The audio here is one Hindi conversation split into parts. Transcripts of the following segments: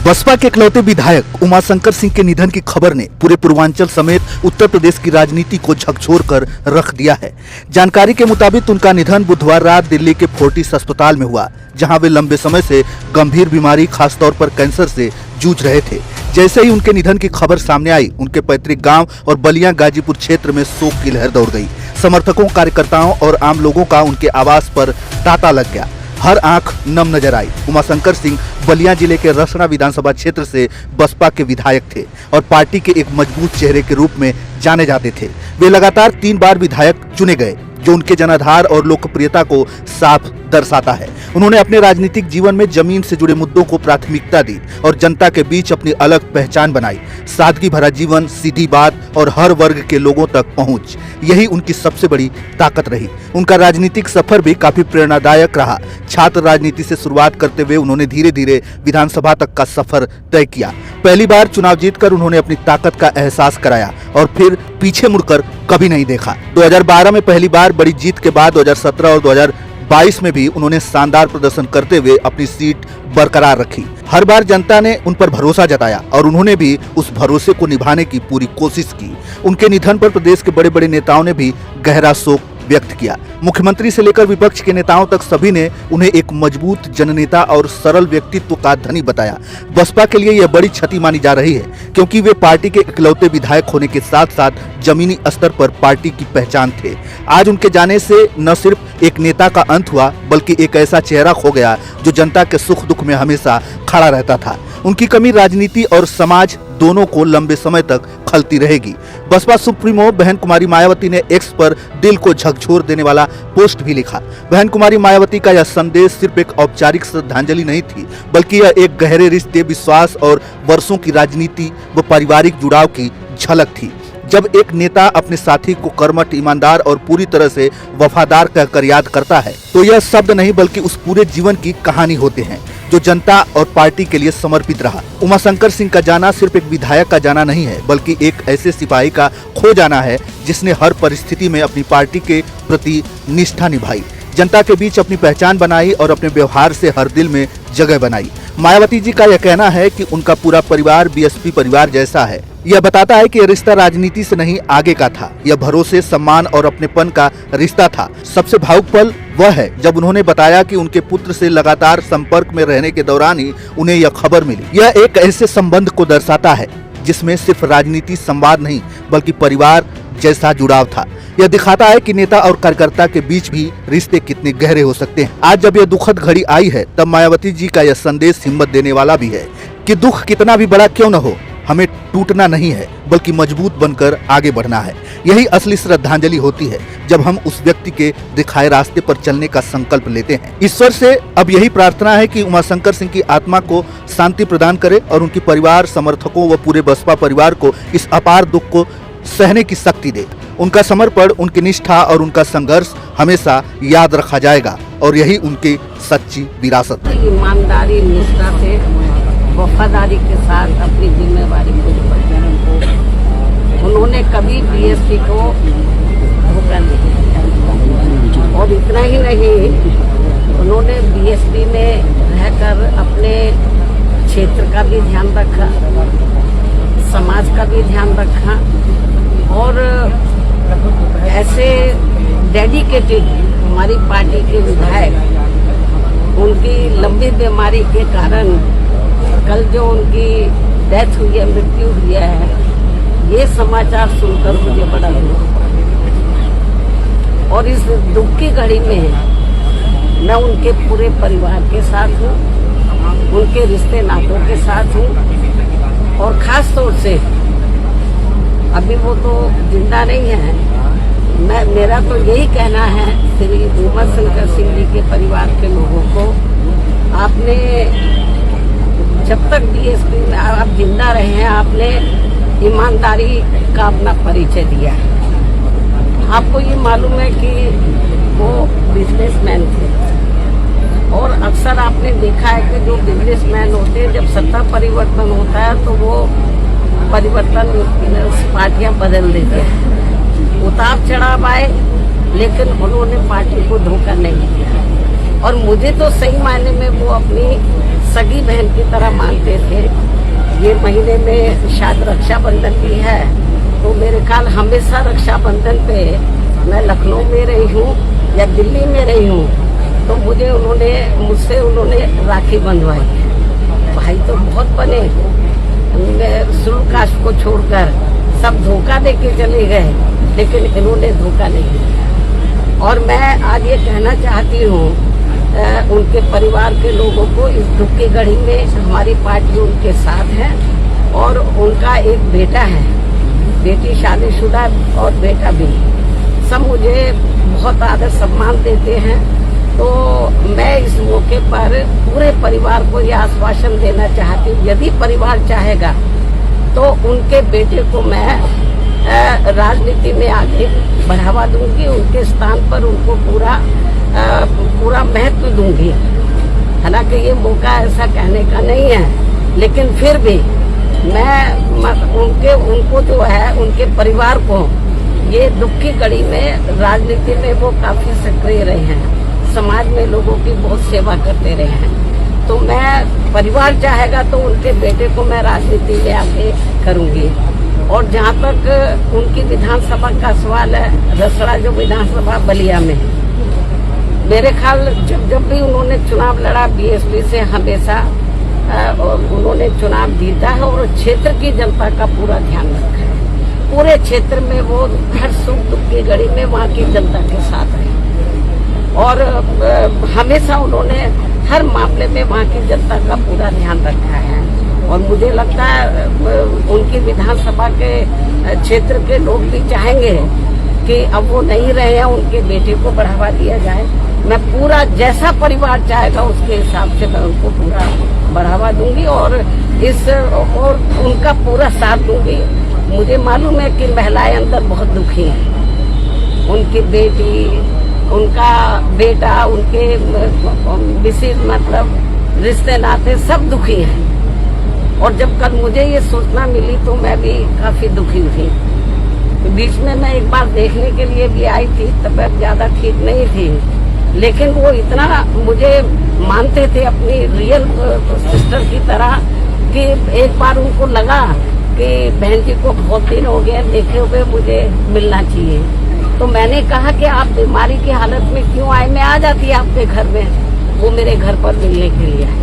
बसपा के इकलौते विधायक उमाशंकर सिंह के निधन की खबर ने पूरे पूर्वांचल समेत उत्तर प्रदेश की राजनीति को झकझोर कर रख दिया है। जानकारी के मुताबिक उनका निधन बुधवार रात दिल्ली के फोर्टिस अस्पताल में हुआ, जहां वे लंबे समय से गंभीर बीमारी खासतौर पर कैंसर से जूझ रहे थे। जैसे ही उनके निधन की खबर सामने आई, उनके पैतृक गांव और बलिया गाजीपुर क्षेत्र में शोक की लहर दौड़ गई। समर्थकों, कार्यकर्ताओं और आम लोगों का उनके आवास पर तांता लग गया। हर आंख नम नजर आई। उमाशंकर सिंह बलिया जिले के रसना विधानसभा क्षेत्र से बसपा के विधायक थे और पार्टी के एक मजबूत चेहरे के रूप में जाने जाते थे। वे लगातार 3 बार विधायक चुने गए, जो उनके जनाधार और लोकप्रियता को साफ दर्शाता है। उन्होंने अपने राजनीतिक जीवन में जमीन से जुड़े मुद्दों को प्राथमिकता दी और जनता के बीच अपनी अलग पहचान बनाई। सादगी भरा जीवन, सीधी बात और हर वर्ग के लोगों तक पहुंच, यही उनकी सबसे बड़ी ताकत रही। उनका राजनीतिक सफर भी काफी प्रेरणादायक रहा। छात्र राजनीति से शुरुआत करते हुए उन्होंने धीरे धीरे विधानसभा तक का सफर तय किया। पहली बार चुनाव जीतकर उन्होंने अपनी ताकत का एहसास कराया और फिर पीछे मुड़कर कभी नहीं देखा। 2012 में पहली बार बड़ी जीत के बाद 2017 और 2022 में भी उन्होंने शानदार प्रदर्शन करते हुए अपनी सीट बरकरार रखी। हर बार जनता ने उन पर भरोसा जताया और उन्होंने भी उस भरोसे को निभाने की पूरी कोशिश की। उनके निधन पर प्रदेश के बड़े बड़े नेताओं ने भी गहरा शोक व्यक्त किया। मुख्यमंत्री से लेकर विपक्ष के नेताओं तक सभी ने उन्हें एक मजबूत जननेता और सरल व्यक्तित्व का धनी बताया। बसपा के लिए यह बड़ी क्षति मानी जा रही है, क्योंकि वे पार्टी के इकलौते विधायक होने के साथ साथ जमीनी स्तर पर पार्टी की पहचान थे। आज उनके जाने से न सिर्फ एक नेता का अंत हुआ, बल्कि एक ऐसा चेहरा खो गया जो जनता के सुख दुख में हमेशा खड़ा रहता था। उनकी कमी राजनीति और समाज दोनों को लंबे समय तक खलती रहेगी। बसपा सुप्रीमो बहन कुमारी मायावती ने एक्स पर दिल को झकझोर देने वाला पोस्ट भी लिखा। बहन कुमारी मायावती का यह संदेश सिर्फ एक औपचारिक श्रद्धांजलि नहीं थी, बल्कि यह एक गहरे रिश्ते, विश्वास और वर्षों की राजनीति व पारिवारिक जुड़ाव की झलक थी। जब एक नेता अपने साथी को कर्मठ, ईमानदार और पूरी तरह से वफादार कहकर याद करता है, तो यह शब्द नहीं बल्कि उस पूरे जीवन की कहानी होते हैं जो जनता और पार्टी के लिए समर्पित रहा। उमाशंकर सिंह का जाना सिर्फ एक विधायक का जाना नहीं है, बल्कि एक ऐसे सिपाही का खो जाना है जिसने हर परिस्थिति में अपनी पार्टी के प्रति निष्ठा निभाई, जनता के बीच अपनी पहचान बनाई और अपने व्यवहार से हर दिल में जगह बनाई। मायावती जी का यह कहना है कि उनका पूरा परिवार बीएसपी परिवार जैसा है। यह बताता है कि यह रिश्ता राजनीति से नहीं आगे का था। यह भरोसे, सम्मान और अपनेपन का रिश्ता था। सबसे भावुक पल वह है जब उन्होंने बताया कि उनके पुत्र से लगातार संपर्क में रहने के दौरान ही उन्हें यह खबर मिली। यह एक ऐसे संबंध को दर्शाता है जिसमें सिर्फ राजनीति संवाद नहीं, बल्कि परिवार जैसा जुड़ाव था। यह दिखाता है कि नेता और कार्यकर्ता के बीच भी रिश्ते कितने गहरे हो सकते हैं। आज जब यह दुखद घड़ी आई है, तब मायावती जी का यह संदेश हिम्मत देने वाला भी है कि दुख कितना भी बड़ा क्यों न हो, हमें टूटना नहीं है, बल्कि मजबूत बनकर आगे बढ़ना है। यही असली श्रद्धांजलि होती है, जब हम उस व्यक्ति के दिखाए रास्ते पर चलने का संकल्प लेते हैं। ईश्वर से अब यही प्रार्थना है कि उमाशंकर सिंह की आत्मा को शांति प्रदान करे और उनके परिवार, समर्थकों व पूरे बसपा परिवार को इस अपार दुख को सहने की शक्ति दे। उनका समर्पण, उनकी निष्ठा और उनका संघर्ष हमेशा याद रखा जाएगा और यही उनकी सच्ची विरासत है। ईमानदारी, निष्ठा से, वफादारी के साथ अपनी जिम्मेवारी को उन्होंने कभी बीएसपी को धोखा नहीं दिया। और इतना ही नहीं, उन्होंने बीएसपी में रहकर अपने क्षेत्र का भी ध्यान रखा, समाज का भी ध्यान रखा और ऐसे डेडिकेटेड हमारी पार्टी के विधायक उनकी लंबी बीमारी के कारण कल जो उनकी डेथ हुई है, मृत्यु हुई है, ये समाचार सुनकर मुझे बड़ा दुख हुआ। और इस दुख की घड़ी में मैं उनके पूरे परिवार के साथ हूँ, उनके रिश्ते नातों के साथ हूँ और ख़ास तौर से अभी वो तो जिंदा नहीं है। मेरा तो यही कहना है श्री उमाशंकर सिंह जी के परिवार के लोगों को, आपने जब तक बीएसपी में आप जिंदा रहे हैं, आपने ईमानदारी का अपना परिचय दिया है। आपको ये मालूम है कि वो बिजनेसमैन थे और अक्सर आपने देखा है कि जो बिजनेसमैन होते हैं, जब सत्ता परिवर्तन होता है तो वो परिवर्तन पार्टियां बदल देते हैं। उतार चढ़ाव आए, लेकिन उन्होंने पार्टी को धोखा नहीं दिया और मुझे तो सही मायने में वो अपनी सगी बहन की तरह मानते थे। शायद रक्षाबंधन भी है, तो मेरे ख्याल हमेशा रक्षाबंधन पे मैं लखनऊ में रही हूँ या दिल्ली में रही हूँ, तो मुझसे उन्होंने राखी बंधवाई। भाई तो बहुत बने, शुरू कास्ट को छोड़कर सब धोखा दे के चले गए, लेकिन इन्होंने धोखा नहीं दिया। और मैं आज ये कहना चाहती हूँ उनके परिवार के लोगों को, इस दुख की घड़ी में हमारी पार्टी उनके साथ है। और उनका एक बेटा है, बेटी शादीशुदा और बेटा भी, सब मुझे बहुत आदर सम्मान देते हैं। तो मैं इस मौके पर पूरे परिवार को यह आश्वासन देना चाहती हूँ, यदि परिवार चाहेगा तो उनके बेटे को मैं राजनीति में आगे बढ़ावा दूंगी, उनके स्थान पर उनको पूरा महत्व दूंगी। हालांकि ये मौका ऐसा कहने का नहीं है, लेकिन फिर भी मैं उनको जो है, उनके परिवार को, ये दुख की घड़ी में राजनीति में वो काफी सक्रिय रहे हैं, समाज में लोगों की बहुत सेवा करते रहे हैं। तो मैं, परिवार चाहेगा तो उनके बेटे को मैं राजनीति में आगे करूंगी। और जहाँ तक उनकी विधानसभा का सवाल है, रसड़ा जो विधानसभा बलिया में, मेरे ख्याल जब भी उन्होंने चुनाव लड़ा बीएसपी से, हमेशा उन्होंने चुनाव जीता है और क्षेत्र की जनता का पूरा ध्यान रखा है। पूरे क्षेत्र में वो हर सुख दुख की घड़ी में वहाँ की जनता के साथ रहे और हमेशा उन्होंने हर मामले में वहाँ की जनता का पूरा ध्यान रखा है। और मुझे लगता है उनकी विधानसभा के क्षेत्र के लोग भी चाहेंगे कि अब वो नहीं रहे हैं, उनके बेटे को बढ़ावा दिया जाए। मैं पूरा, जैसा परिवार चाहेगा उसके हिसाब से मैं उनको पूरा बढ़ावा दूंगी और उनका पूरा साथ दूंगी। मुझे मालूम है कि महिलाएं अंदर बहुत दुखी हैं, उनकी बेटी, उनका बेटा, उनके विशेष मतलब रिश्ते नाते सब दुखी हैं। और जब कल मुझे ये सूचना मिली तो मैं भी काफी दुखी थी। बीच में मैं एक बार देखने के लिए भी आई थी, तबीयत ज्यादा ठीक नहीं थी, लेकिन वो इतना मुझे मानते थे अपनी रियल सिस्टर की तरह कि एक बार उनको लगा कि बहन जी को बहुत दिन हो गए देखे हुए, मुझे मिलना चाहिए। तो मैंने कहा कि आप बीमारी की हालत में क्यों आए, मैं आ जाती आपके घर में। वो मेरे घर पर मिलने के लिए आए,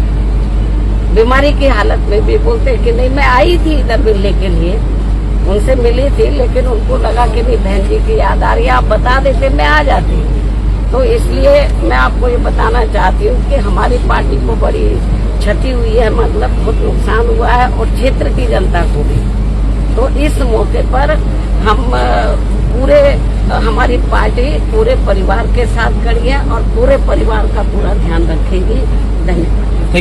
बीमारी की हालत में भी। बोलते कि नहीं, मैं आई थी इधर मिलने के लिए, उनसे मिली थी, लेकिन उनको लगा कि नहीं बहन जी की याद आ रही है, आप बता देते मैं आ जाती। तो इसलिए मैं आपको ये बताना चाहती हूँ कि हमारी पार्टी को बड़ी क्षति हुई है, मतलब बहुत नुकसान हुआ है और क्षेत्र की जनता को भी। तो इस मौके पर हम हमारी पार्टी पूरे परिवार के साथ खड़ी है और पूरे परिवार का पूरा ध्यान रखेगी। धन्यवाद।